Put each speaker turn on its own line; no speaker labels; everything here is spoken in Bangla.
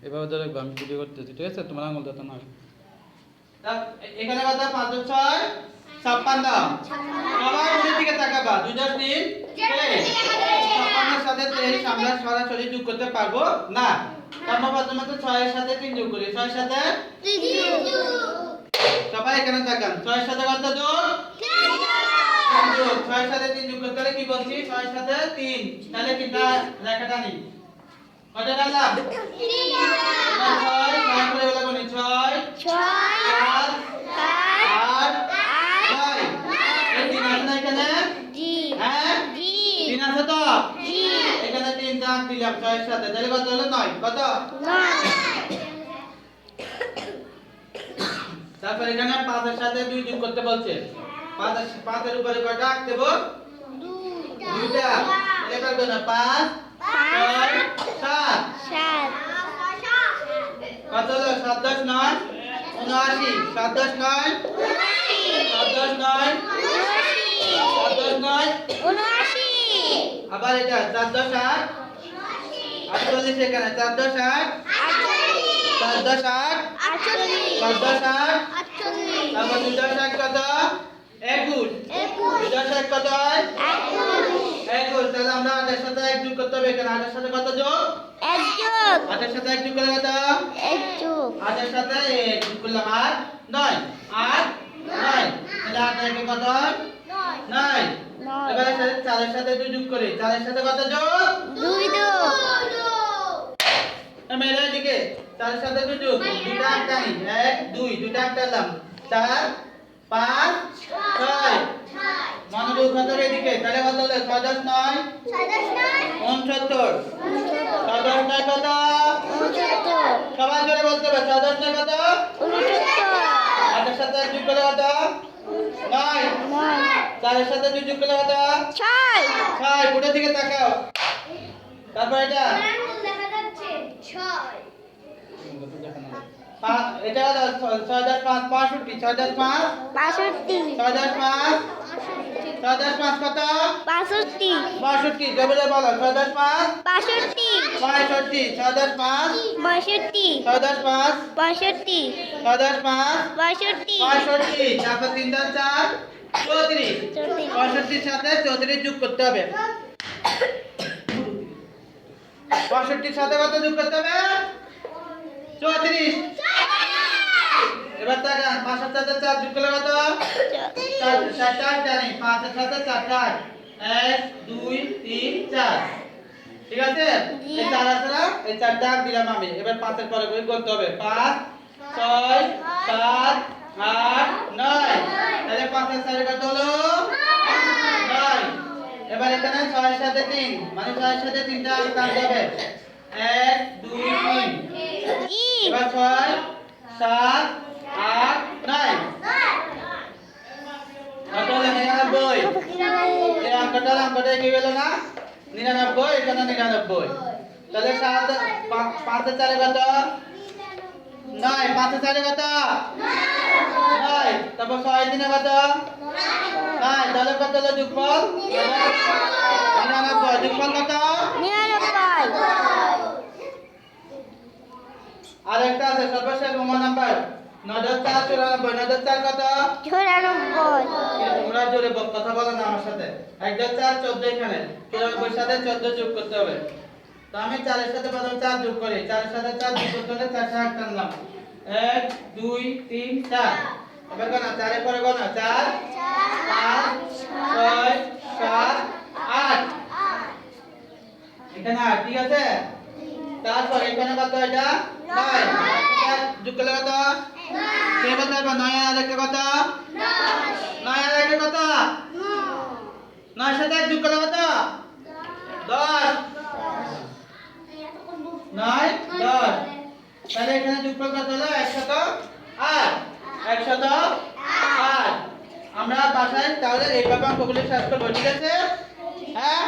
এভাবে ধরে রাখবে, আমি ভিডিও করতেছি, ঠিক আছে? তোমার আঙুল দাও না।
এখানে কত? 5 + 6 56। সবাই উপরের দিকে তাকাবা। 2 + 3 23। 56 এর সাথে 23 আমরা সরাসরি যোগ করতে পারবো না। আমরা প্রথমে 6 এর সাথে 3 যোগ করি। 6 এর সাথে
3 যোগ।
সবাই এখানে তাকান। 6 এর সাথে কত যোগ? 3 যোগ। 6 এর সাথে 3 যোগ করতে হলে কি বলছি? 6 এর সাথে 3। তাহলে তিনটা রেখাটা নিই। কয়টা টানলাম?
3
এবার 6 6 করে বলা কোনি 6
6
7 8 9। এই 3 আছে না এখানে?
জি
হ্যাঁ?
জি
3 আছে তো?
জি
এখানে 3 দাগ দিলাম 6 এর সাথে। তাহলে কত হলো? 9। কত?
9
তারপর এখানে 5 এর সাথে 2 যোগ করতে বলছে। 5 এর উপরে কয়টা আঁক দেব? 2টা। তাহলে এবার কোন 5 6 7
7
কত হলো? 7 10 9 79। 7 10 9 7 10 9 7 10 9
79
আবার এটা 4 10 8 48 এখানে 4 10 8 4 10 8 4 10 8 তারপর 2 10 8 কত? 21 2 10 8 কত হয়? 21। তাহলে আমরা 8 এর সাথে 1 যোগ করতে হবে। এখানে 8 এর সাথে কত যোগ? 8 এর সাথে 1 যোগ করলে কত? 8 এর সাথে 1 যোগ করলাম 8 9 8 9। তাহলে 8 একে কত হয়? 9। এবারে 4 এর সাথে 2 যোগ করি। 4 এর সাথে কত যোগ? মেয়েরা এদিকে 4 এর সাথে 2 যোগ। দুইটা আট টানি 1 2 দুইটা আট টানলাম 4 5 6 মনোযোগ ধরে এদিকে। তাহলে কত হলো? 6 10 9 69। 6 10 9 কত? সবাই জোরে বলতে হবে। 6 10 9 কত? 8 এর সাথে 1 যোগ করলে কত? 9। 4 এর সাথে 2 যোগ করলে কত? 6। পুরো দিকে তাকাও। তারপর এটা এটা 6 10 5 65। 6 10 5 6 10 5 6 10 5 কত? 62। জবরে বলো। 6 10 5 65। 6 10 5 6 10 5 6 10 5 65। তারপর 3 10 4 34। 65 সাথে 34 যোগ করতে হবে। 65 সাথে কত যোগ করতে হবে? 34। এবার তাকান 5 এর সাথে 4 যোগ করলে কত? 4 4 জানি। 5 এর সাথে 4 4 1 2 3 4। ঠিক আছে? এই 4 আছে না? এই 4 দাগ দিলাম আমি। এবার 5 এর পরে করে করতে হবে। 5 6 7 8 9। তাহলে 5 এর সাথে কত হলো? 9। এবার এখানে 6 এর সাথে 3 মানে 6 এর সাথে 3টা টানতে হবে। 1 2 3। এবার 6 7 8 9 কত হলো? 99। এই অঙ্কটা কি হলো না? 99। এখানে 99। তাহলে 7 5 এর 4 কত? 9। 5 এর 4 কত? 9। তারপর 6 এর 3 কত? 9। তাহলে কত হলো যোগফল? 99। যোগফল কত? আর একটা আছে সর্বশেষ প্রমাণ নাম্বার 9 4 94। 9 4 কত? তোমরা জোরে কথা বলো না আমার সাথে। 1 4 14 এখানে 94 সাথে 14 যোগ করতে হবে। তো আমি 4 এর সাথে প্রথম 4 যোগ করি। 4 এর সাথে 4 যোগ করতে হলে 4 8 টানলাম 1 2 3 4। এবার কোন 4 এর পরে কোন 4 5 6 7 8 এখানে 8। ঠিক আছে? তারপর এখানে কত? এটা 9 যোগ করলে কত? কে বলতে পারবে? 9 আর একটা কত? 9 আর একটা কত? 9 সাথে 1 যোগ করলে কত? 10। 9 10। তাহলে এখানে যোগফল কত হলো? 108। 108। আমরা বাসায় তাহলে এইভাবে অঙ্কগুলো শেষ করব। ঠিক আছে? হ্যাঁ?